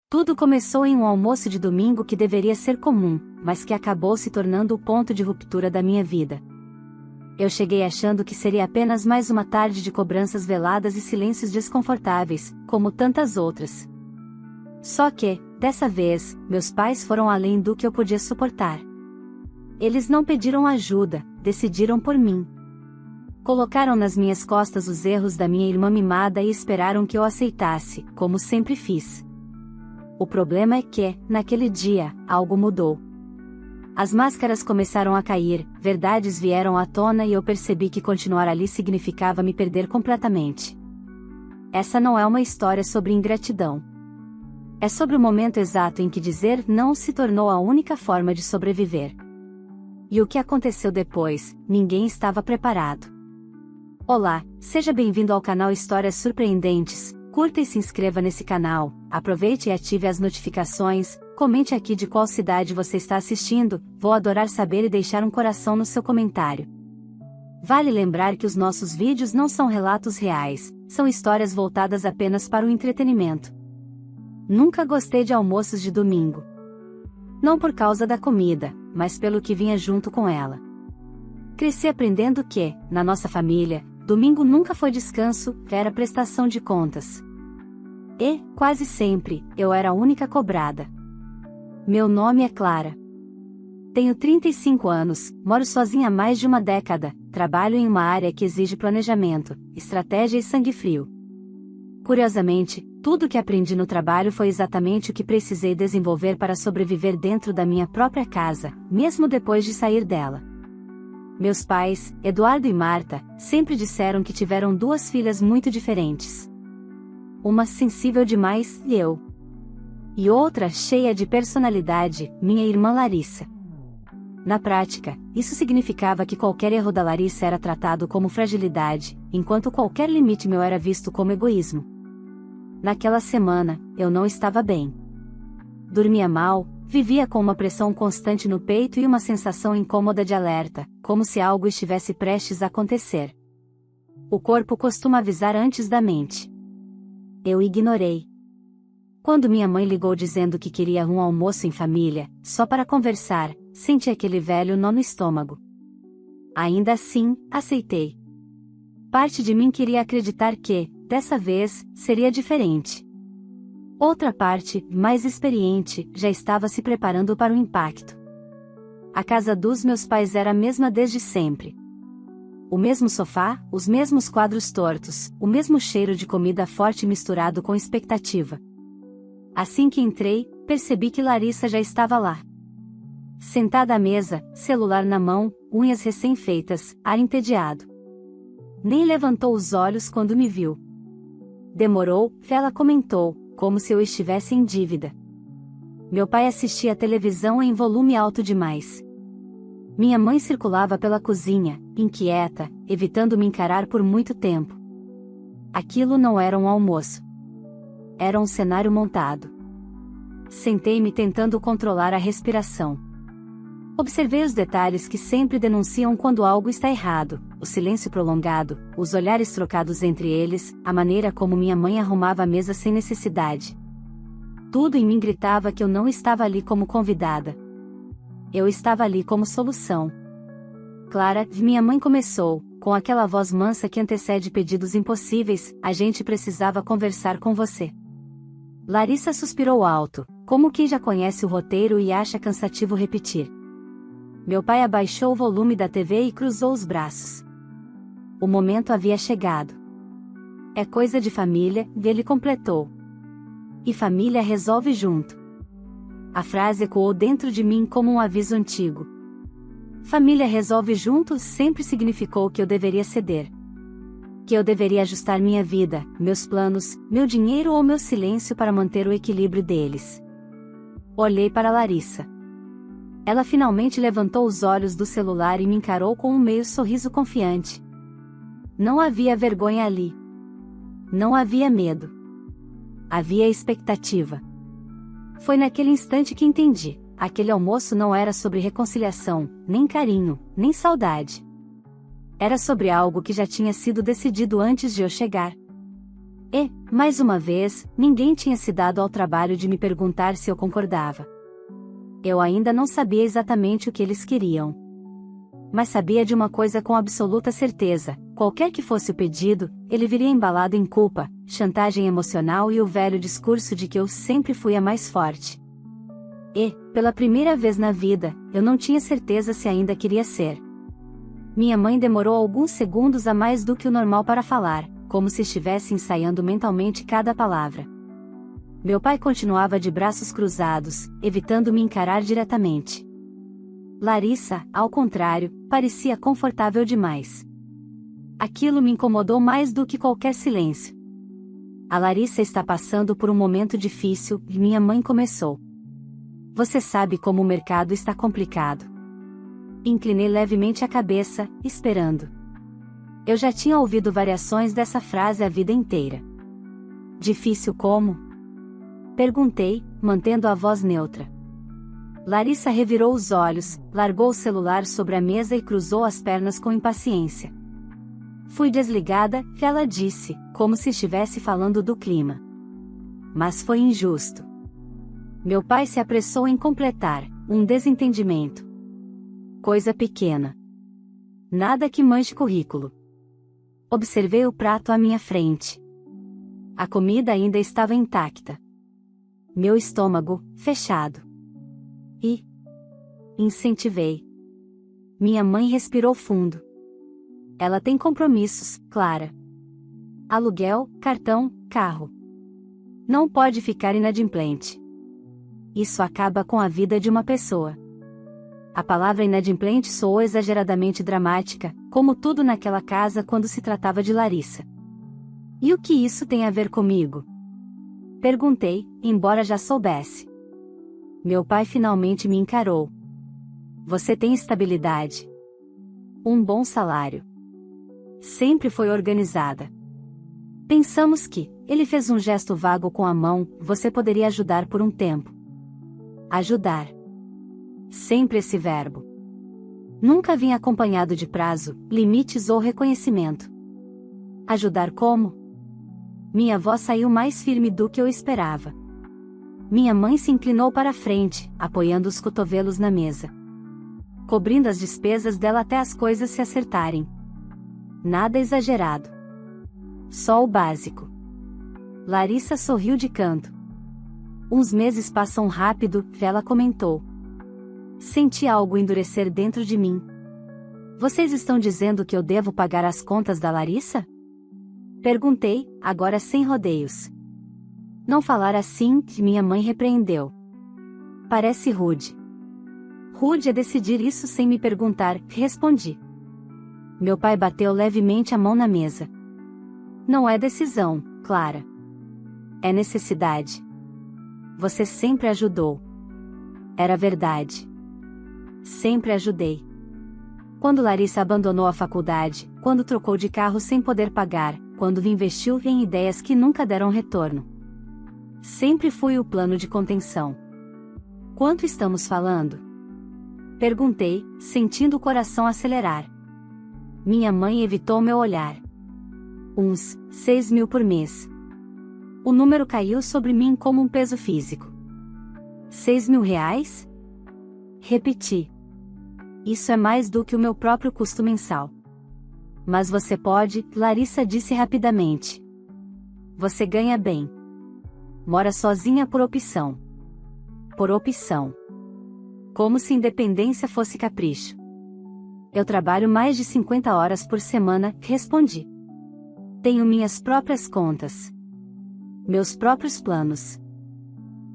Tudo começou em um almoço de domingo que deveria ser comum, mas que acabou se tornando o ponto de ruptura da minha vida. Eu cheguei achando que seria apenas mais uma tarde de cobranças veladas e silêncios desconfortáveis, como tantas outras. Só que, dessa vez, meus pais foram além do que eu podia suportar. Eles não pediram ajuda, decidiram por mim. Colocaram nas minhas costas os erros da minha irmã mimada e esperaram que eu aceitasse, como sempre fiz. O problema é que, naquele dia, algo mudou. As máscaras começaram a cair, verdades vieram à tona e eu percebi que continuar ali significava me perder completamente. Essa não é uma história sobre ingratidão. É sobre o momento exato em que dizer não se tornou a única forma de sobreviver. E o que aconteceu depois, ninguém estava preparado. Olá, seja bem-vindo ao canal Histórias Surpreendentes. Curta e se inscreva nesse canal, aproveite e ative as notificações, comente aqui de qual cidade você está assistindo, vou adorar saber e deixar um coração no seu comentário. Vale lembrar que os nossos vídeos não são relatos reais, são histórias voltadas apenas para o entretenimento. Nunca gostei de almoços de domingo. Não por causa da comida, mas pelo que vinha junto com ela. Cresci aprendendo que, na nossa família, domingo nunca foi descanso, era prestação de contas. E, quase sempre, eu era a única cobrada. Meu nome é Clara. Tenho 35 anos, moro sozinha há mais de uma década, trabalho em uma área que exige planejamento, estratégia e sangue frio. Curiosamente, tudo que aprendi no trabalho foi exatamente o que precisei desenvolver para sobreviver dentro da minha própria casa, mesmo depois de sair dela. Meus pais, Eduardo e Marta, sempre disseram que tiveram duas filhas muito diferentes. Uma sensível demais, eu. E outra cheia de personalidade, minha irmã Larissa. Na prática, isso significava que qualquer erro da Larissa era tratado como fragilidade, enquanto qualquer limite meu era visto como egoísmo. Naquela semana, eu não estava bem. Dormia mal, vivia com uma pressão constante no peito e uma sensação incômoda de alerta, como se algo estivesse prestes a acontecer. O corpo costuma avisar antes da mente. Eu ignorei. Quando minha mãe ligou dizendo que queria um almoço em família, só para conversar, senti aquele velho nó no estômago. Ainda assim, aceitei. Parte de mim queria acreditar que, dessa vez, seria diferente. Outra parte, mais experiente, já estava se preparando para o impacto. A casa dos meus pais era a mesma desde sempre. O mesmo sofá, os mesmos quadros tortos, o mesmo cheiro de comida forte misturado com expectativa. Assim que entrei, percebi que Larissa já estava lá. Sentada à mesa, celular na mão, unhas recém-feitas, ar entediado. Nem levantou os olhos quando me viu. Demorou, ela comentou, como se eu estivesse em dívida. Meu pai assistia a televisão em volume alto demais. Minha mãe circulava pela cozinha, inquieta, evitando me encarar por muito tempo. Aquilo não era um almoço. Era um cenário montado. Sentei-me tentando controlar a respiração. Observei os detalhes que sempre denunciam quando algo está errado, o silêncio prolongado, os olhares trocados entre eles, a maneira como minha mãe arrumava a mesa sem necessidade. Tudo em mim gritava que eu não estava ali como convidada. Eu estava ali como solução. Clara, minha mãe começou, com aquela voz mansa que antecede pedidos impossíveis, a gente precisava conversar com você. Larissa suspirou alto, como quem já conhece o roteiro e acha cansativo repetir. Meu pai abaixou o volume da TV e cruzou os braços. O momento havia chegado. É coisa de família, ele completou. E família resolve junto. A frase ecoou dentro de mim como um aviso antigo. Família resolve junto sempre significou que eu deveria ceder. Que eu deveria ajustar minha vida, meus planos, meu dinheiro ou meu silêncio para manter o equilíbrio deles. Olhei para Larissa. Ela finalmente levantou os olhos do celular e me encarou com um meio sorriso confiante. Não havia vergonha ali. Não havia medo. Havia expectativa. Foi naquele instante que entendi, aquele almoço não era sobre reconciliação, nem carinho, nem saudade. Era sobre algo que já tinha sido decidido antes de eu chegar. E, mais uma vez, ninguém tinha se dado ao trabalho de me perguntar se eu concordava. Eu ainda não sabia exatamente o que eles queriam. Mas sabia de uma coisa com absoluta certeza: qualquer que fosse o pedido, ele viria embalado em culpa, chantagem emocional e o velho discurso de que eu sempre fui a mais forte. E, pela primeira vez na vida, eu não tinha certeza se ainda queria ser. Minha mãe demorou alguns segundos a mais do que o normal para falar, como se estivesse ensaiando mentalmente cada palavra. Meu pai continuava de braços cruzados, evitando me encarar diretamente. Larissa, ao contrário, parecia confortável demais. Aquilo me incomodou mais do que qualquer silêncio. A Larissa está passando por um momento difícil, e minha mãe começou. Você sabe como o mercado está complicado. Inclinei levemente a cabeça, esperando. Eu já tinha ouvido variações dessa frase a vida inteira. Difícil como? Perguntei, mantendo a voz neutra. Larissa revirou os olhos, largou o celular sobre a mesa e cruzou as pernas com impaciência. Fui desligada, ela disse, como se estivesse falando do clima. Mas foi injusto. Meu pai se apressou em completar: um desentendimento. Coisa pequena. Nada que manche currículo. Observei o prato à minha frente. A comida ainda estava intacta. Meu estômago, fechado. E incentivei. Minha mãe respirou fundo. Ela tem compromissos, Clara. Aluguel, cartão, carro. Não pode ficar inadimplente. Isso acaba com a vida de uma pessoa. A palavra inadimplente soou exageradamente dramática, como tudo naquela casa quando se tratava de Larissa. E o que isso tem a ver comigo? Perguntei, embora já soubesse. Meu pai finalmente me encarou. Você tem estabilidade. Um bom salário. Sempre foi organizada. Pensamos que, ele fez um gesto vago com a mão, você poderia ajudar por um tempo. Ajudar. Sempre esse verbo. Nunca vinha acompanhado de prazo, limites ou reconhecimento. Ajudar como? Minha voz saiu mais firme do que eu esperava. Minha mãe se inclinou para a frente, apoiando os cotovelos na mesa. Cobrindo as despesas dela até as coisas se acertarem. Nada exagerado. Só o básico. Larissa sorriu de canto. Uns meses passam rápido, ela comentou. Senti algo endurecer dentro de mim. Vocês estão dizendo que eu devo pagar as contas da Larissa? Perguntei, agora sem rodeios. Não falar assim, minha mãe repreendeu. Parece rude. Rude é decidir isso sem me perguntar, respondi. Meu pai bateu levemente a mão na mesa. Não é decisão, Clara. É necessidade. Você sempre ajudou. Era verdade. Sempre ajudei. Quando Larissa abandonou a faculdade, quando trocou de carro sem poder pagar, quando investiu em ideias que nunca deram retorno. Sempre fui o plano de contenção. Quanto estamos falando? Perguntei, sentindo o coração acelerar. Minha mãe evitou meu olhar. Uns 6.000 por mês. O número caiu sobre mim como um peso físico. 6.000 reais? Repeti. Isso é mais do que o meu próprio custo mensal. Mas você pode, Larissa disse rapidamente. Você ganha bem. Mora sozinha por opção. Por opção. Como se independência fosse capricho. Eu trabalho mais de 50 horas por semana, respondi. Tenho minhas próprias contas. Meus próprios planos.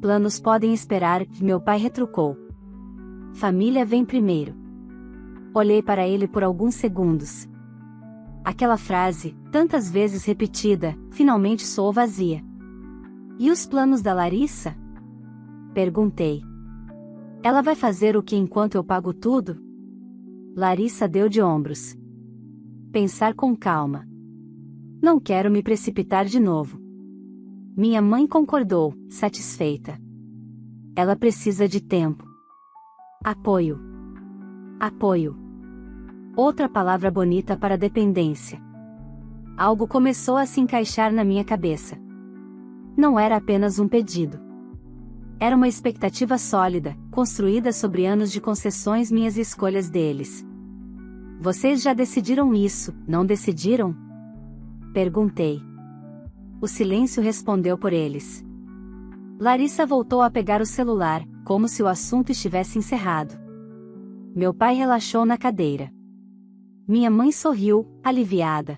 Planos podem esperar, meu pai retrucou. Família vem primeiro. Olhei para ele por alguns segundos. Aquela frase, tantas vezes repetida, finalmente soou vazia. E os planos da Larissa? Perguntei. Ela vai fazer o que enquanto eu pago tudo? Larissa deu de ombros. Pensar com calma. Não quero me precipitar de novo. Minha mãe concordou, satisfeita. Ela precisa de tempo. Apoio. Apoio. Outra palavra bonita para dependência. Algo começou a se encaixar na minha cabeça. Não era apenas um pedido. Era uma expectativa sólida, construída sobre anos de concessões minhas e escolhas deles. Vocês já decidiram isso, não decidiram? Perguntei. O silêncio respondeu por eles. Larissa voltou a pegar o celular, como se o assunto estivesse encerrado. Meu pai relaxou na cadeira. Minha mãe sorriu, aliviada.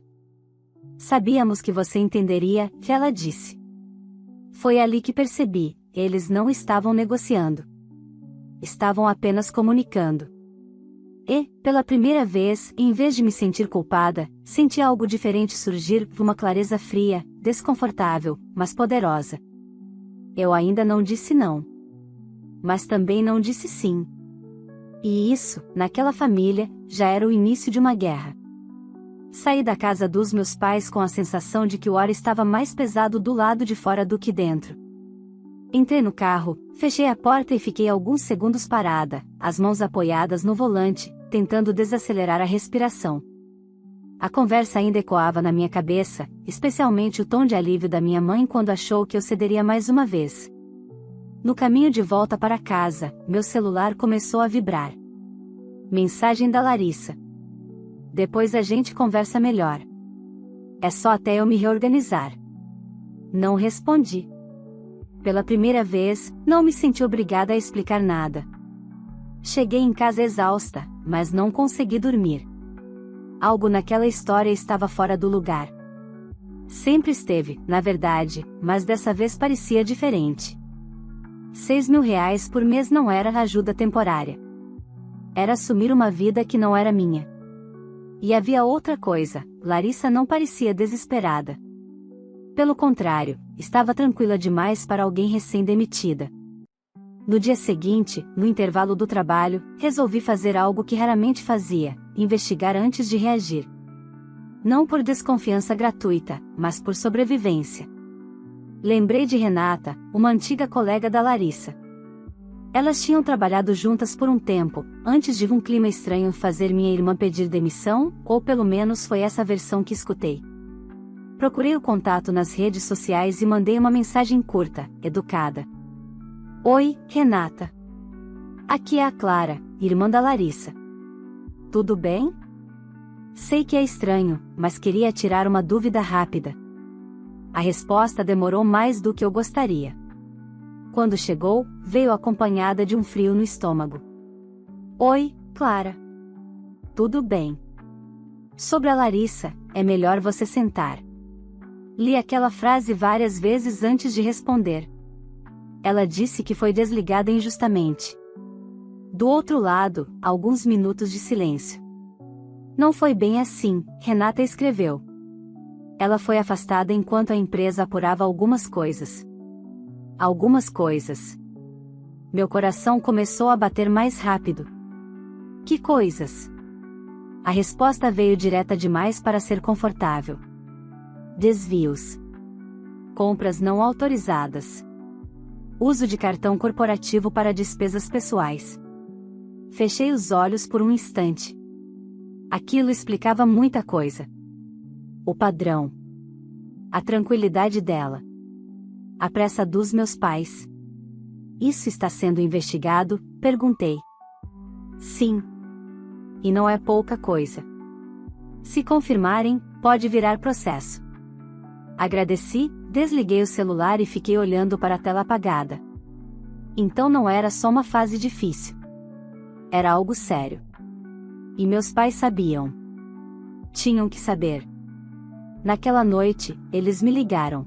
Sabíamos que você entenderia, ela disse. Foi ali que percebi, eles não estavam negociando. Estavam apenas comunicando. E, pela primeira vez, em vez de me sentir culpada, senti algo diferente surgir, uma clareza fria, desconfortável, mas poderosa. Eu ainda não disse não. Mas também não disse sim. E isso, naquela família, já era o início de uma guerra. Saí da casa dos meus pais com a sensação de que o ar estava mais pesado do lado de fora do que dentro. Entrei no carro, fechei a porta e fiquei alguns segundos parada, as mãos apoiadas no volante, tentando desacelerar a respiração. A conversa ainda ecoava na minha cabeça, especialmente o tom de alívio da minha mãe quando achou que eu cederia mais uma vez. No caminho de volta para casa, meu celular começou a vibrar. Mensagem da Larissa. Depois a gente conversa melhor. É só até eu me reorganizar. Não respondi. Pela primeira vez, não me senti obrigada a explicar nada. Cheguei em casa exausta, mas não consegui dormir. Algo naquela história estava fora do lugar. Sempre esteve, na verdade, mas dessa vez parecia diferente. R$ 6.000 por mês não era ajuda temporária. Era assumir uma vida que não era minha. E havia outra coisa, Larissa não parecia desesperada. Pelo contrário, estava tranquila demais para alguém recém-demitida. No dia seguinte, no intervalo do trabalho, resolvi fazer algo que raramente fazia, investigar antes de reagir. Não por desconfiança gratuita, mas por sobrevivência. Lembrei de Renata, uma antiga colega da Larissa. Elas tinham trabalhado juntas por um tempo, antes de um clima estranho fazer minha irmã pedir demissão, ou pelo menos foi essa versão que escutei. Procurei o contato nas redes sociais e mandei uma mensagem curta, educada. Oi, Renata. Aqui é a Clara, irmã da Larissa. Tudo bem? Sei que é estranho, mas queria tirar uma dúvida rápida. A resposta demorou mais do que eu gostaria. Quando chegou, veio acompanhada de um frio no estômago. Oi, Clara. Tudo bem. Sobre a Larissa, é melhor você sentar. Li aquela frase várias vezes antes de responder. Ela disse que foi desligada injustamente. Do outro lado, alguns minutos de silêncio. Não foi bem assim, Renata escreveu. Ela foi afastada enquanto a empresa apurava algumas coisas. Algumas coisas. Meu coração começou a bater mais rápido. Que coisas? A resposta veio direta demais para ser confortável. Desvios. Compras não autorizadas. Uso de cartão corporativo para despesas pessoais. Fechei os olhos por um instante. Aquilo explicava muita coisa. O padrão. A tranquilidade dela. A pressa dos meus pais. Isso está sendo investigado? Perguntei. Sim. E não é pouca coisa. Se confirmarem, pode virar processo. Agradeci, desliguei o celular e fiquei olhando para a tela apagada. Então não era só uma fase difícil. Era algo sério. E meus pais sabiam. Tinham que saber. Naquela noite, eles me ligaram.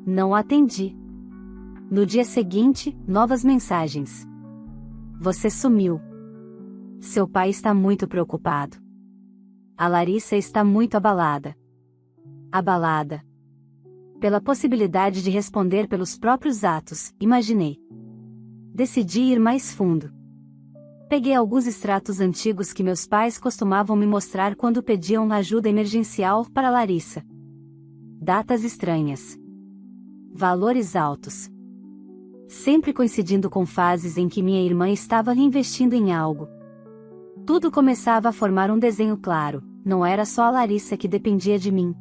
Não atendi. No dia seguinte, novas mensagens. Você sumiu. Seu pai está muito preocupado. A Larissa está muito abalada. Abalada. Pela possibilidade de responder pelos próprios atos, imaginei. Decidi ir mais fundo. Peguei alguns extratos antigos que meus pais costumavam me mostrar quando pediam ajuda emergencial para Larissa. Datas estranhas. Valores altos. Sempre coincidindo com fases em que minha irmã estava investindo em algo. Tudo começava a formar um desenho claro, não era só a Larissa que dependia de mim.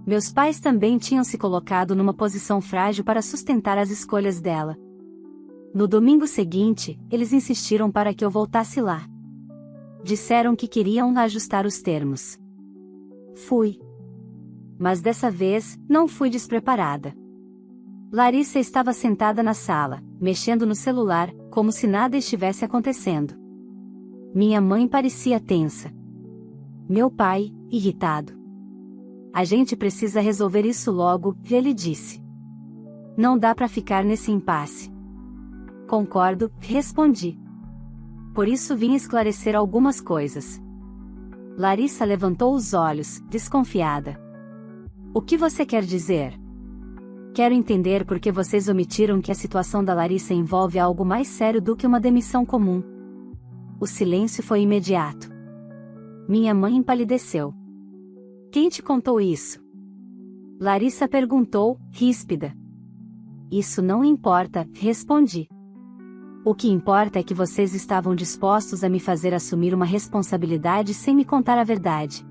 Meus pais também tinham se colocado numa posição frágil para sustentar as escolhas dela. No domingo seguinte, eles insistiram para que eu voltasse lá. Disseram que queriam ajustar os termos. Fui. Mas dessa vez, não fui despreparada. Larissa estava sentada na sala, mexendo no celular, como se nada estivesse acontecendo. Minha mãe parecia tensa. Meu pai, irritado. A gente precisa resolver isso logo, ele disse. Não dá para ficar nesse impasse. Concordo, respondi. Por isso vim esclarecer algumas coisas. Larissa levantou os olhos, desconfiada. O que você quer dizer? Quero entender por que vocês omitiram que a situação da Larissa envolve algo mais sério do que uma demissão comum. O silêncio foi imediato. Minha mãe empalideceu. Quem te contou isso? Larissa perguntou, ríspida. Isso não importa, respondi. O que importa é que vocês estavam dispostos a me fazer assumir uma responsabilidade sem me contar a verdade.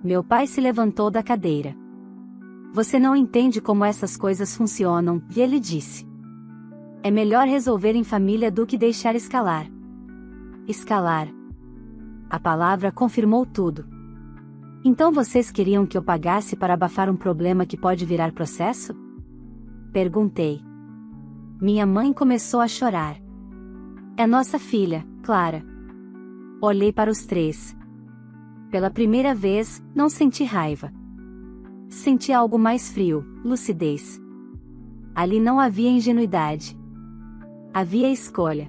Meu pai se levantou da cadeira. Você não entende como essas coisas funcionam, ele disse. É melhor resolver em família do que deixar escalar. Escalar. A palavra confirmou tudo. Então vocês queriam que eu pagasse para abafar um problema que pode virar processo? Perguntei. Minha mãe começou a chorar. É nossa filha, Clara. Olhei para os três. Pela primeira vez, não senti raiva. Senti algo mais frio, lucidez. Ali não havia ingenuidade. Havia escolha.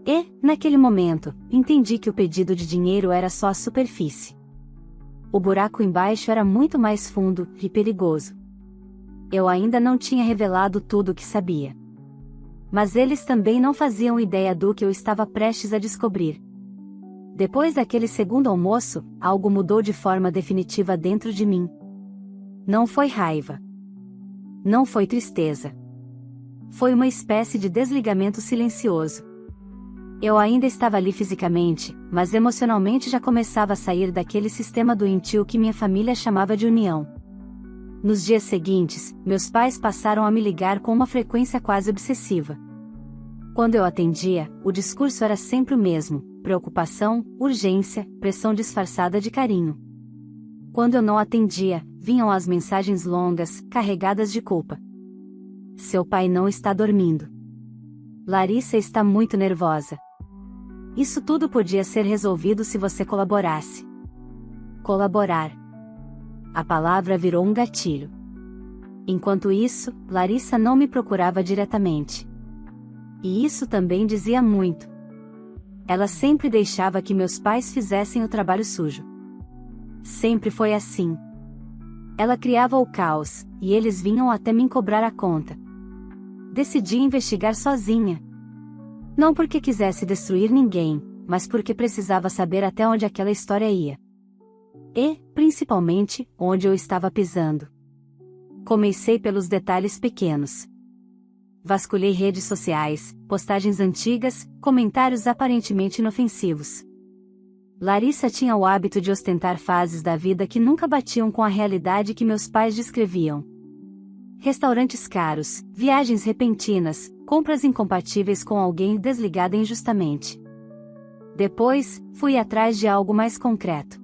E, naquele momento, entendi que o pedido de dinheiro era só a superfície. O buraco embaixo era muito mais fundo e perigoso. Eu ainda não tinha revelado tudo o que sabia. Mas eles também não faziam ideia do que eu estava prestes a descobrir. Depois daquele segundo almoço, algo mudou de forma definitiva dentro de mim. Não foi raiva. Não foi tristeza. Foi uma espécie de desligamento silencioso. Eu ainda estava ali fisicamente, mas emocionalmente já começava a sair daquele sistema doentio que minha família chamava de união. Nos dias seguintes, meus pais passaram a me ligar com uma frequência quase obsessiva. Quando eu atendia, o discurso era sempre o mesmo: preocupação, urgência, pressão disfarçada de carinho. Quando eu não atendia, vinham as mensagens longas, carregadas de culpa. Seu pai não está dormindo. Larissa está muito nervosa. Isso tudo podia ser resolvido se você colaborasse. Colaborar. A palavra virou um gatilho. Enquanto isso, Larissa não me procurava diretamente. E isso também dizia muito. Ela sempre deixava que meus pais fizessem o trabalho sujo. Sempre foi assim. Ela criava o caos, e eles vinham até me cobrar a conta. Decidi investigar sozinha. Não porque quisesse destruir ninguém, mas porque precisava saber até onde aquela história ia. E, principalmente, onde eu estava pisando. Comecei pelos detalhes pequenos. Vasculhei redes sociais, postagens antigas, comentários aparentemente inofensivos. Larissa tinha o hábito de ostentar fases da vida que nunca batiam com a realidade que meus pais descreviam. Restaurantes caros, viagens repentinas, compras incompatíveis com alguém desligada injustamente. Depois, fui atrás de algo mais concreto.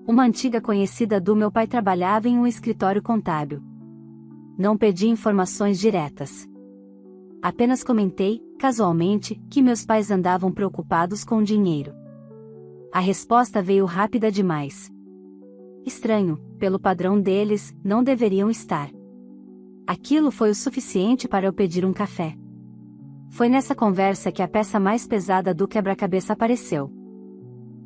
Uma antiga conhecida do meu pai trabalhava em um escritório contábil. Não pedi informações diretas. Apenas comentei, casualmente, que meus pais andavam preocupados com o dinheiro. A resposta veio rápida demais. Estranho, pelo padrão deles, não deveriam estar. Aquilo foi o suficiente para eu pedir um café. Foi nessa conversa que a peça mais pesada do quebra-cabeça apareceu.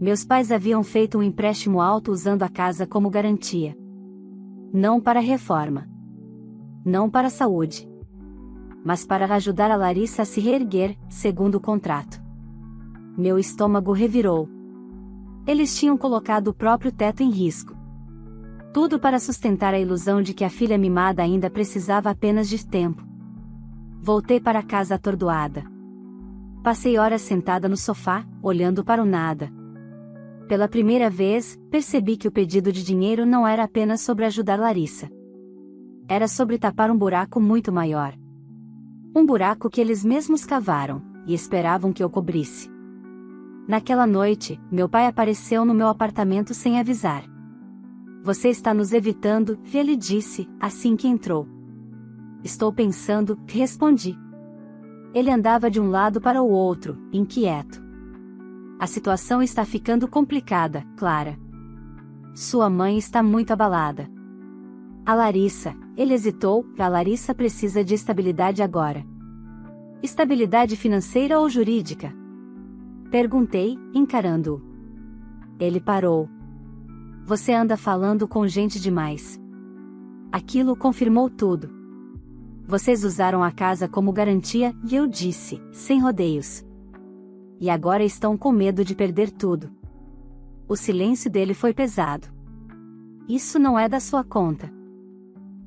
Meus pais haviam feito um empréstimo alto usando a casa como garantia. Não para a reforma. Não para a saúde. Mas para ajudar a Larissa a se reerguer, segundo o contrato. Meu estômago revirou. Eles tinham colocado o próprio teto em risco. Tudo para sustentar a ilusão de que a filha mimada ainda precisava apenas de tempo. Voltei para casa atordoada. Passei horas sentada no sofá, olhando para o nada. Pela primeira vez, percebi que o pedido de dinheiro não era apenas sobre ajudar Larissa. Era sobre tapar um buraco muito maior. Um buraco que eles mesmos cavaram, e esperavam que eu cobrisse. Naquela noite, meu pai apareceu no meu apartamento sem avisar. Você está nos evitando, ele disse, assim que entrou. Estou pensando, respondi. Ele andava de um lado para o outro, inquieto. A situação está ficando complicada, Clara. Sua mãe está muito abalada. A Larissa, ele hesitou, a Larissa precisa de estabilidade agora. Estabilidade financeira ou jurídica? Perguntei, encarando-o. Ele parou. Você anda falando com gente demais. Aquilo confirmou tudo. Vocês usaram a casa como garantia, e eu disse, sem rodeios. E agora estão com medo de perder tudo. O silêncio dele foi pesado. Isso não é da sua conta.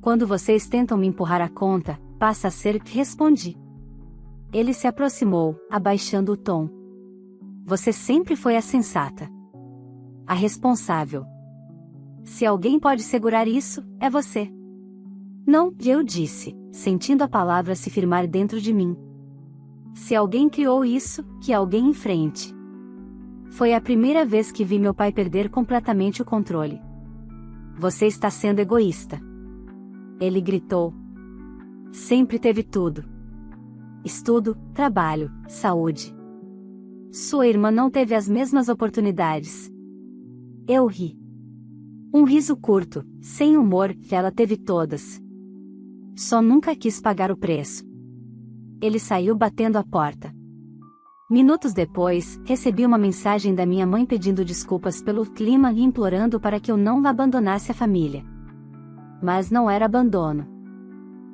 Quando vocês tentam me empurrar a conta, passa a ser, respondi. Ele se aproximou, abaixando o tom. Você sempre foi a sensata. A responsável. Se alguém pode segurar isso, é você. Não, eu disse, sentindo a palavra se firmar dentro de mim. Se alguém criou isso, que alguém enfrente. Foi a primeira vez que vi meu pai perder completamente o controle. Você está sendo egoísta. Ele gritou. Sempre teve tudo. Estudo, trabalho, saúde. Sua irmã não teve as mesmas oportunidades. Eu ri. Um riso curto, sem humor, que ela teve todas. Só nunca quis pagar o preço. Ele saiu batendo a porta. Minutos depois, recebi uma mensagem da minha mãe pedindo desculpas pelo clima e implorando para que eu não abandonasse a família. Mas não era abandono.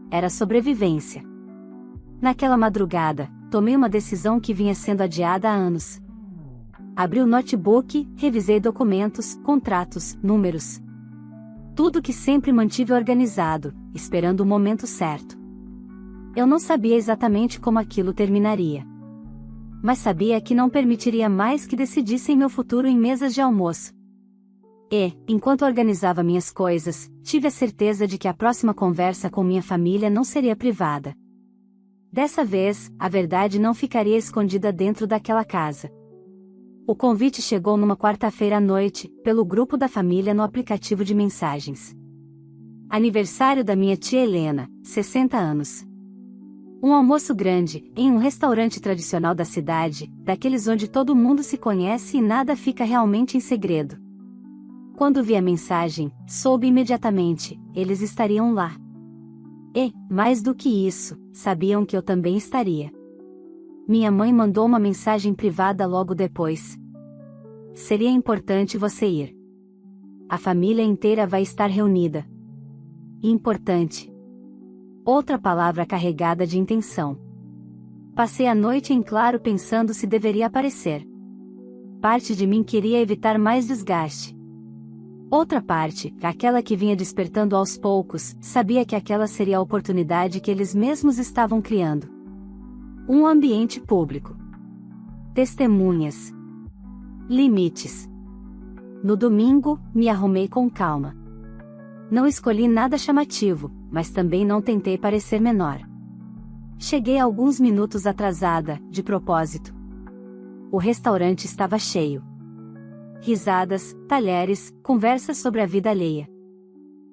Era sobrevivência. Naquela madrugada, tomei uma decisão que vinha sendo adiada há anos. Abri o notebook, revisei documentos, contratos, números. Tudo que sempre mantive organizado, esperando o momento certo. Eu não sabia exatamente como aquilo terminaria. Mas sabia que não permitiria mais que decidissem meu futuro em mesas de almoço. E, enquanto organizava minhas coisas, tive a certeza de que a próxima conversa com minha família não seria privada. Dessa vez, a verdade não ficaria escondida dentro daquela casa. O convite chegou numa quarta-feira à noite, pelo grupo da família no aplicativo de mensagens. Aniversário da minha tia Helena, 60 anos. Um almoço grande, em um restaurante tradicional da cidade, daqueles onde todo mundo se conhece e nada fica realmente em segredo. Quando vi a mensagem, soube imediatamente, eles estariam lá. E, mais do que isso, sabiam que eu também estaria. Minha mãe mandou uma mensagem privada logo depois. Seria importante você ir. A família inteira vai estar reunida. Importante. Outra palavra carregada de intenção. Passei a noite em claro pensando se deveria aparecer. Parte de mim queria evitar mais desgaste. Outra parte, aquela que vinha despertando aos poucos, sabia que aquela seria a oportunidade que eles mesmos estavam criando. Um ambiente público. Testemunhas. Limites. No domingo, me arrumei com calma. Não escolhi nada chamativo, mas também não tentei parecer menor. Cheguei alguns minutos atrasada, de propósito. O restaurante estava cheio. Risadas, talheres, conversas sobre a vida alheia.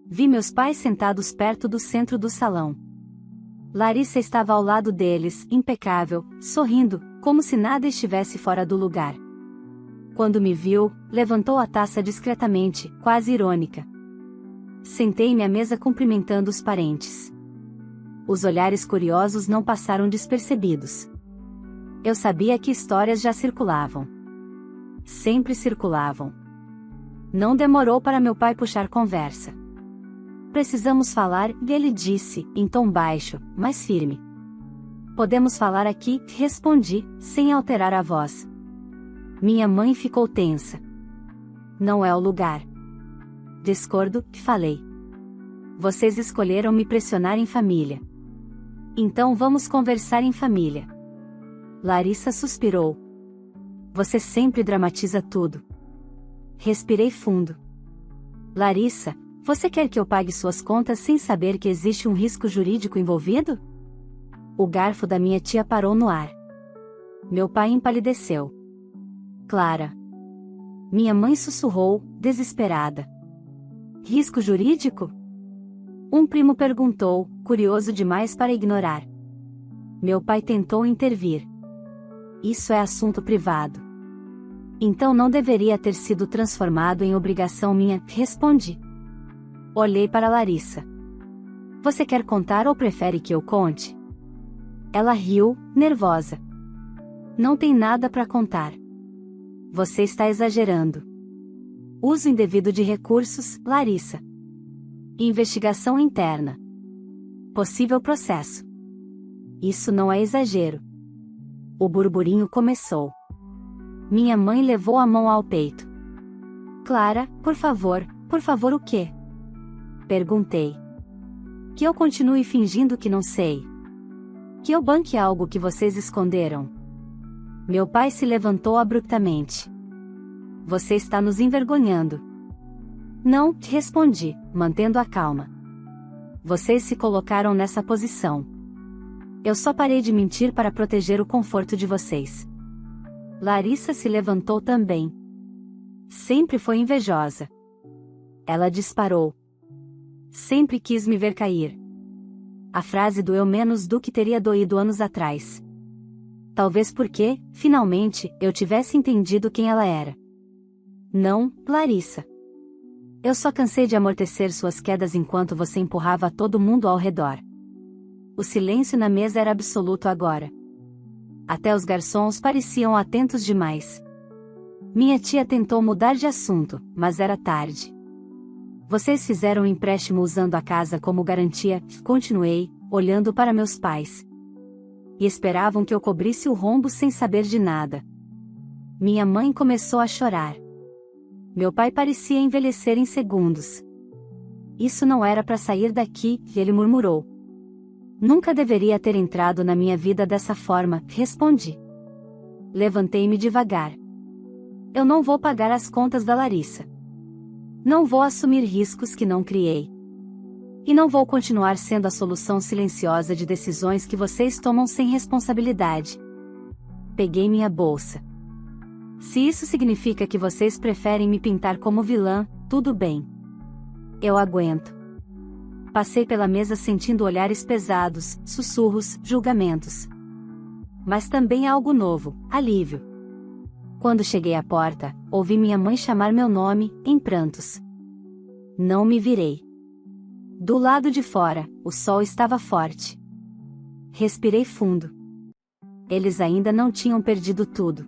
Vi meus pais sentados perto do centro do salão. Larissa estava ao lado deles, impecável, sorrindo, como se nada estivesse fora do lugar. Quando me viu, levantou a taça discretamente, quase irônica. Sentei-me à mesa cumprimentando os parentes. Os olhares curiosos não passaram despercebidos. Eu sabia que histórias já circulavam. Sempre circulavam. Não demorou para meu pai puxar conversa. Precisamos falar, ele disse, em tom baixo, mas firme. Podemos falar aqui, respondi, sem alterar a voz. Minha mãe ficou tensa. Não é o lugar. Discordo, falei. Vocês escolheram me pressionar em família. Então vamos conversar em família. Larissa suspirou. Você sempre dramatiza tudo. Respirei fundo. Larissa, você quer que eu pague suas contas sem saber que existe um risco jurídico envolvido? O garfo da minha tia parou no ar. Meu pai empalideceu. Clara. Minha mãe sussurrou, desesperada. Risco jurídico? Um primo perguntou, curioso demais para ignorar. Meu pai tentou intervir. Isso é assunto privado. Então não deveria ter sido transformado em obrigação minha, respondi. Olhei para Larissa. Você quer contar ou prefere que eu conte? Ela riu, nervosa. Não tem nada para contar. Você está exagerando. Uso indevido de recursos, Larissa. Investigação interna. Possível processo. Isso não é exagero. O burburinho começou. Minha mãe levou a mão ao peito. Clara, por favor o quê? Perguntei. Que eu continue fingindo que não sei. Que eu banque algo que vocês esconderam. Meu pai se levantou abruptamente. Você está nos envergonhando. Não, respondi, mantendo a calma. Vocês se colocaram nessa posição. Eu só parei de mentir para proteger o conforto de vocês. Larissa se levantou também. Sempre foi invejosa. Ela disparou. Sempre quis me ver cair. A frase doeu menos do que teria doído anos atrás. Talvez porque, finalmente, eu tivesse entendido quem ela era. Não, Larissa. Eu só cansei de amortecer suas quedas enquanto você empurrava todo mundo ao redor. O silêncio na mesa era absoluto agora. Até os garçons pareciam atentos demais. Minha tia tentou mudar de assunto, mas era tarde. Vocês fizeram um empréstimo usando a casa como garantia, continuei, olhando para meus pais. E esperavam que eu cobrisse o rombo sem saber de nada. Minha mãe começou a chorar. Meu pai parecia envelhecer em segundos. Isso não era para sair daqui, ele murmurou. Nunca deveria ter entrado na minha vida dessa forma, respondi. Levantei-me devagar. Eu não vou pagar as contas da Larissa. Não vou assumir riscos que não criei. E não vou continuar sendo a solução silenciosa de decisões que vocês tomam sem responsabilidade. Peguei minha bolsa. Se isso significa que vocês preferem me pintar como vilã, tudo bem. Eu aguento. Passei pela mesa sentindo olhares pesados, sussurros, julgamentos. Mas também algo novo, alívio. Quando cheguei à porta, ouvi minha mãe chamar meu nome, em prantos. Não me virei. Do lado de fora, o sol estava forte. Respirei fundo. Eles ainda não tinham perdido tudo.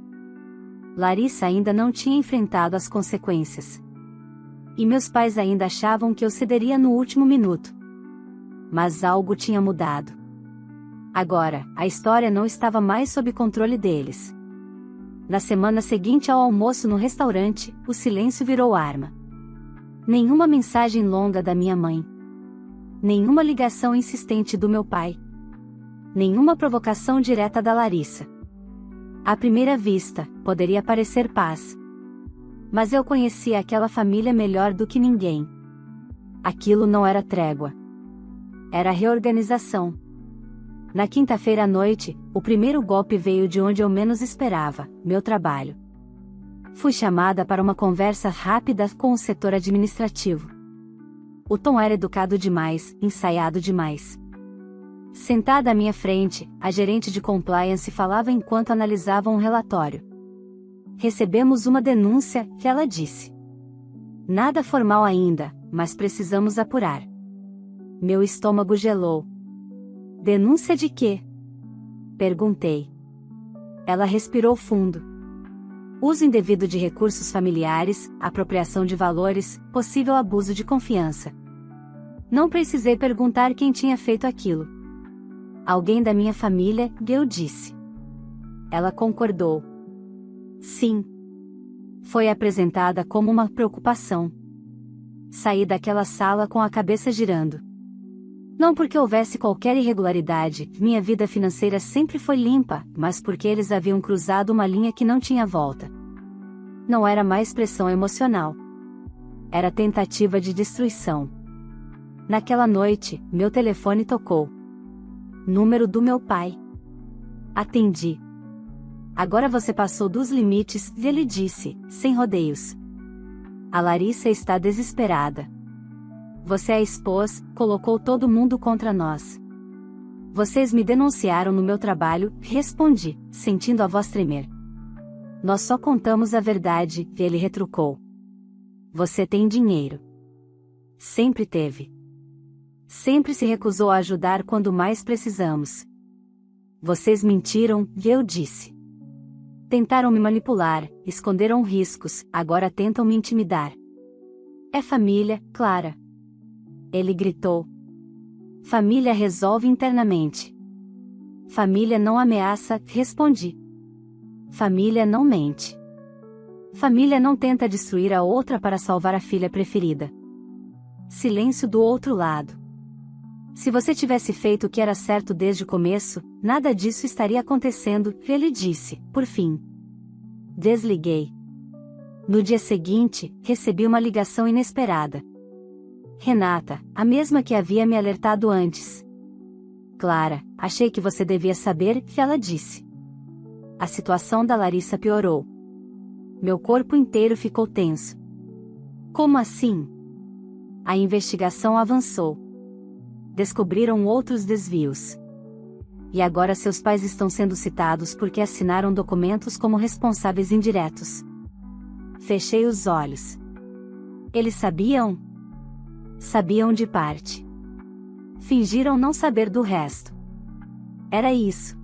Larissa ainda não tinha enfrentado as consequências. E meus pais ainda achavam que eu cederia no último minuto. Mas algo tinha mudado. Agora, a história não estava mais sob controle deles. Na semana seguinte ao almoço no restaurante, o silêncio virou arma. Nenhuma mensagem longa da minha mãe. Nenhuma ligação insistente do meu pai. Nenhuma provocação direta da Larissa. À primeira vista, poderia parecer paz. Mas eu conhecia aquela família melhor do que ninguém. Aquilo não era trégua. Era reorganização. Na quinta-feira à noite, o primeiro golpe veio de onde eu menos esperava, meu trabalho. Fui chamada para uma conversa rápida com o setor administrativo. O tom era educado demais, ensaiado demais. Sentada à minha frente, a gerente de compliance falava enquanto analisava um relatório. Recebemos uma denúncia, que ela disse. Nada formal ainda, mas precisamos apurar. Meu estômago gelou. Denúncia de quê? Perguntei. Ela respirou fundo. Uso indevido de recursos familiares, apropriação de valores, possível abuso de confiança. Não precisei perguntar quem tinha feito aquilo. Alguém da minha família, eu disse. Ela concordou. Sim. Foi apresentada como uma preocupação. Saí daquela sala com a cabeça girando. Não porque houvesse qualquer irregularidade, minha vida financeira sempre foi limpa, mas porque eles haviam cruzado uma linha que não tinha volta. Não era mais pressão emocional. Era tentativa de destruição. Naquela noite, meu telefone tocou. Número do meu pai. Atendi. Agora você passou dos limites, ele disse, sem rodeios. A Larissa está desesperada. Você a expôs, colocou todo mundo contra nós. Vocês me denunciaram no meu trabalho, respondi, sentindo a voz tremer. Nós só contamos a verdade, ele retrucou. Você tem dinheiro. Sempre teve. Sempre se recusou a ajudar quando mais precisamos. Vocês mentiram, eu disse. Tentaram me manipular, esconderam riscos, agora tentam me intimidar. É família, Clara. Ele gritou. Família resolve internamente. Família não ameaça, respondi. Família não mente. Família não tenta destruir a outra para salvar a filha preferida. Silêncio do outro lado. Se você tivesse feito o que era certo desde o começo, nada disso estaria acontecendo, ele disse, por fim. Desliguei. No dia seguinte, recebi uma ligação inesperada. Renata, a mesma que havia me alertado antes. Clara, achei que você devia saber, ela disse. A situação da Larissa piorou. Meu corpo inteiro ficou tenso. Como assim? A investigação avançou. Descobriram outros desvios. E agora seus pais estão sendo citados porque assinaram documentos como responsáveis indiretos. Fechei os olhos. Eles sabiam? Sabiam de parte. Fingiram não saber do resto. Era isso.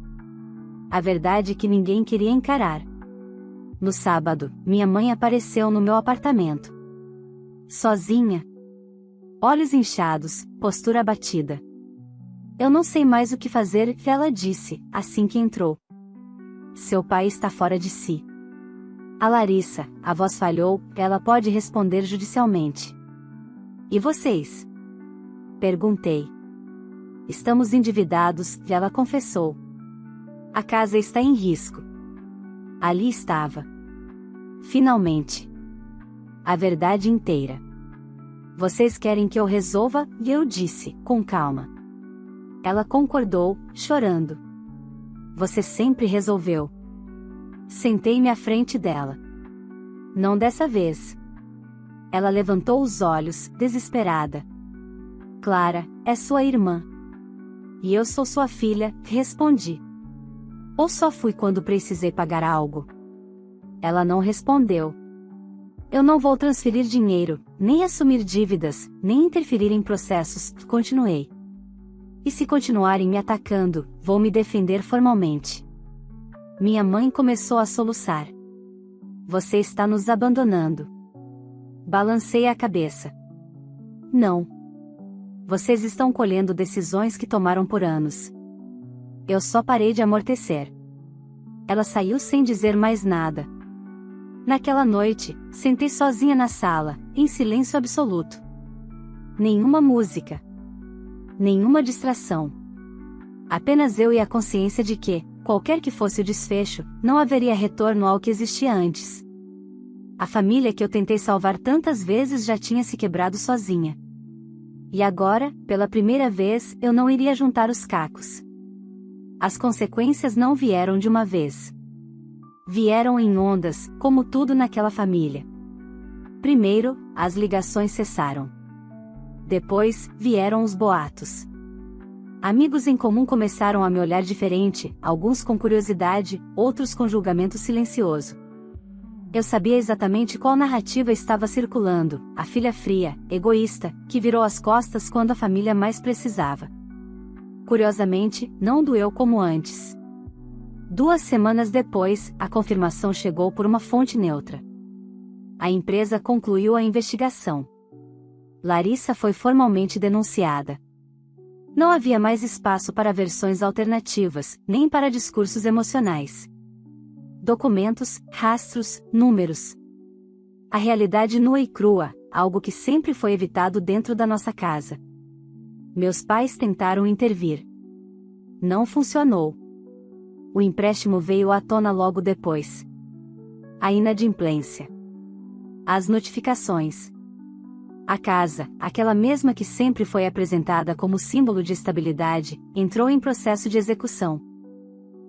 A verdade que ninguém queria encarar. No sábado, minha mãe apareceu no meu apartamento. Sozinha. Olhos inchados, postura abatida. Eu não sei mais o que fazer, ela disse, assim que entrou. Seu pai está fora de si. A Larissa, a voz falhou, ela pode responder judicialmente. E vocês? Perguntei. Estamos endividados, ela confessou. A casa está em risco. Ali estava. Finalmente. A verdade inteira. Vocês querem que eu resolva? E eu disse, com calma. Ela concordou, chorando. Você sempre resolveu. Sentei-me à frente dela. Não dessa vez. Ela levantou os olhos, desesperada. Clara, é sua irmã. E eu sou sua filha, respondi. Ou só fui quando precisei pagar algo? Ela não respondeu. Eu não vou transferir dinheiro, nem assumir dívidas, nem interferir em processos, continuei. E se continuarem me atacando, vou me defender formalmente. Minha mãe começou a soluçar. Você está nos abandonando. Balancei a cabeça. Não. Vocês estão colhendo decisões que tomaram por anos. Eu só parei de amortecer. Ela saiu sem dizer mais nada. Naquela noite, sentei sozinha na sala, em silêncio absoluto. Nenhuma música. Nenhuma distração. Apenas eu e a consciência de que, qualquer que fosse o desfecho, não haveria retorno ao que existia antes. A família que eu tentei salvar tantas vezes já tinha se quebrado sozinha. E agora, pela primeira vez, eu não iria juntar os cacos. As consequências não vieram de uma vez. Vieram em ondas, como tudo naquela família. Primeiro, as ligações cessaram. Depois, vieram os boatos. Amigos em comum começaram a me olhar diferente, alguns com curiosidade, outros com julgamento silencioso. Eu sabia exatamente qual narrativa estava circulando, a filha fria, egoísta, que virou as costas quando a família mais precisava. Curiosamente, não doeu como antes. 2 semanas depois, a confirmação chegou por uma fonte neutra. A empresa concluiu a investigação. Larissa foi formalmente denunciada. Não havia mais espaço para versões alternativas, nem para discursos emocionais. Documentos, rastros, números. A realidade nua e crua, algo que sempre foi evitado dentro da nossa casa. Meus pais tentaram intervir. Não funcionou. O empréstimo veio à tona logo depois. A inadimplência. As notificações. A casa, aquela mesma que sempre foi apresentada como símbolo de estabilidade, entrou em processo de execução.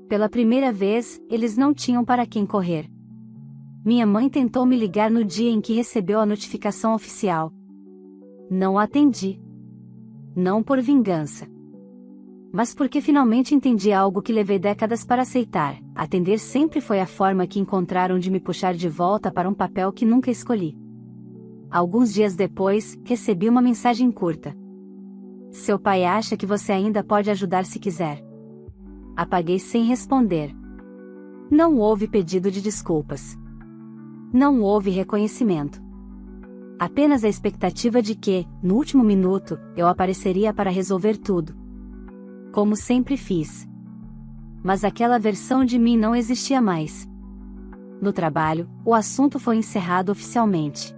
Pela primeira vez, eles não tinham para quem correr. Minha mãe tentou me ligar no dia em que recebeu a notificação oficial. Não atendi. Não por vingança. Mas porque finalmente entendi algo que levei décadas para aceitar: atender sempre foi a forma que encontraram de me puxar de volta para um papel que nunca escolhi. Alguns dias depois, recebi uma mensagem curta. Seu pai acha que você ainda pode ajudar se quiser. Apaguei sem responder. Não houve pedido de desculpas. Não houve reconhecimento. Apenas a expectativa de que, no último minuto, eu apareceria para resolver tudo. Como sempre fiz. Mas aquela versão de mim não existia mais. No trabalho, o assunto foi encerrado oficialmente.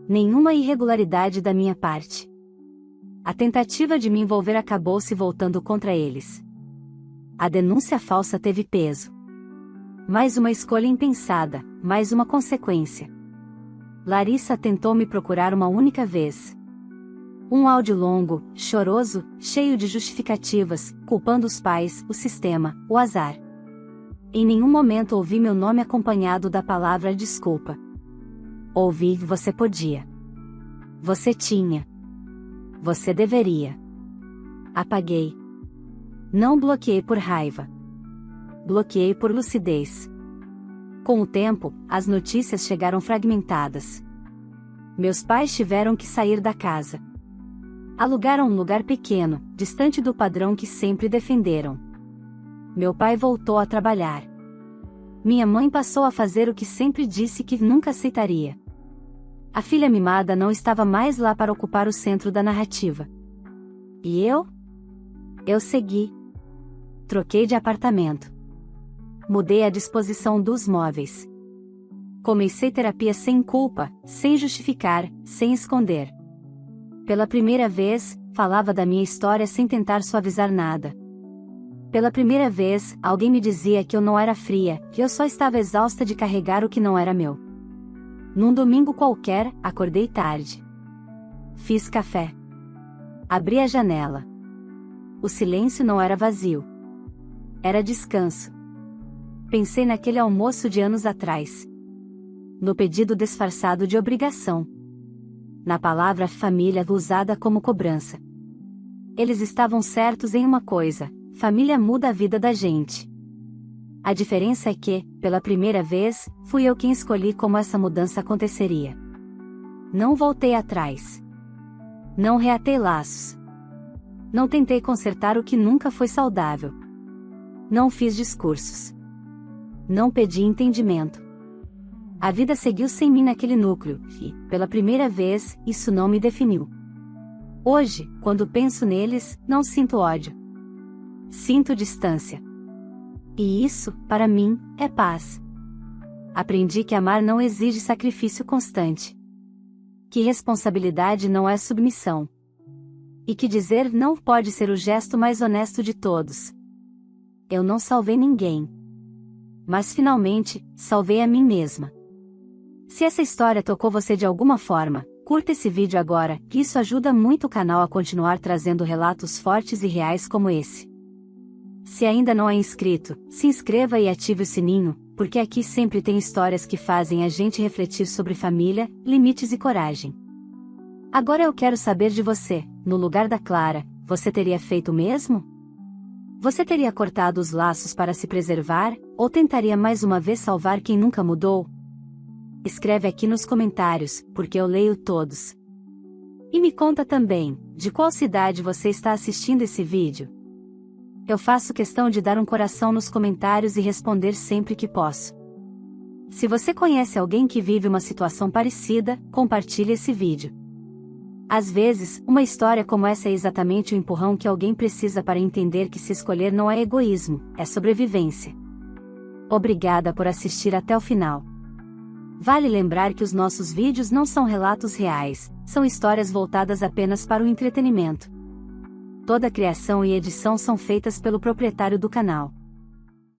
Nenhuma irregularidade da minha parte. A tentativa de me envolver acabou se voltando contra eles. A denúncia falsa teve peso. Mais uma escolha impensada, mais uma consequência. Larissa tentou me procurar uma única vez. Um áudio longo, choroso, cheio de justificativas, culpando os pais, o sistema, o azar. Em nenhum momento ouvi meu nome acompanhado da palavra desculpa. Ouvi: você podia. Você tinha. Você deveria. Apaguei. Não bloqueei por raiva. Bloqueei por lucidez. Com o tempo, as notícias chegaram fragmentadas. Meus pais tiveram que sair da casa. Alugaram um lugar pequeno, distante do padrão que sempre defenderam. Meu pai voltou a trabalhar. Minha mãe passou a fazer o que sempre disse que nunca aceitaria. A filha mimada não estava mais lá para ocupar o centro da narrativa. E eu? Eu segui. Troquei de apartamento. Mudei a disposição dos móveis. Comecei terapia sem culpa, sem justificar, sem esconder. Pela primeira vez, falava da minha história sem tentar suavizar nada. Pela primeira vez, alguém me dizia que eu não era fria, que eu só estava exausta de carregar o que não era meu. Num domingo qualquer, acordei tarde. Fiz café. Abri a janela. O silêncio não era vazio. Era descanso. Pensei naquele almoço de anos atrás. No pedido disfarçado de obrigação. Na palavra família usada como cobrança. Eles estavam certos em uma coisa: família muda a vida da gente. A diferença é que, pela primeira vez, fui eu quem escolhi como essa mudança aconteceria. Não voltei atrás. Não reatei laços. Não tentei consertar o que nunca foi saudável. Não fiz discursos. Não pedi entendimento. A vida seguiu sem mim naquele núcleo, e, pela primeira vez, isso não me definiu. Hoje, quando penso neles, não sinto ódio. Sinto distância. E isso, para mim, é paz. Aprendi que amar não exige sacrifício constante. Que responsabilidade não é submissão. E que dizer não pode ser o gesto mais honesto de todos. Eu não salvei ninguém. Mas finalmente, salvei a mim mesma. Se essa história tocou você de alguma forma, curta esse vídeo agora, que isso ajuda muito o canal a continuar trazendo relatos fortes e reais como esse. Se ainda não é inscrito, se inscreva e ative o sininho, porque aqui sempre tem histórias que fazem a gente refletir sobre família, limites e coragem. Agora eu quero saber de você: no lugar da Clara, você teria feito o mesmo? Você teria cortado os laços para se preservar, ou tentaria mais uma vez salvar quem nunca mudou? Escreve aqui nos comentários, porque eu leio todos. E me conta também, de qual cidade você está assistindo esse vídeo? Eu faço questão de dar um coração nos comentários e responder sempre que posso. Se você conhece alguém que vive uma situação parecida, compartilhe esse vídeo. Às vezes, uma história como essa é exatamente o empurrão que alguém precisa para entender que se escolher não é egoísmo, é sobrevivência. Obrigada por assistir até o final. Vale lembrar que os nossos vídeos não são relatos reais, são histórias voltadas apenas para o entretenimento. Toda a criação e edição são feitas pelo proprietário do canal.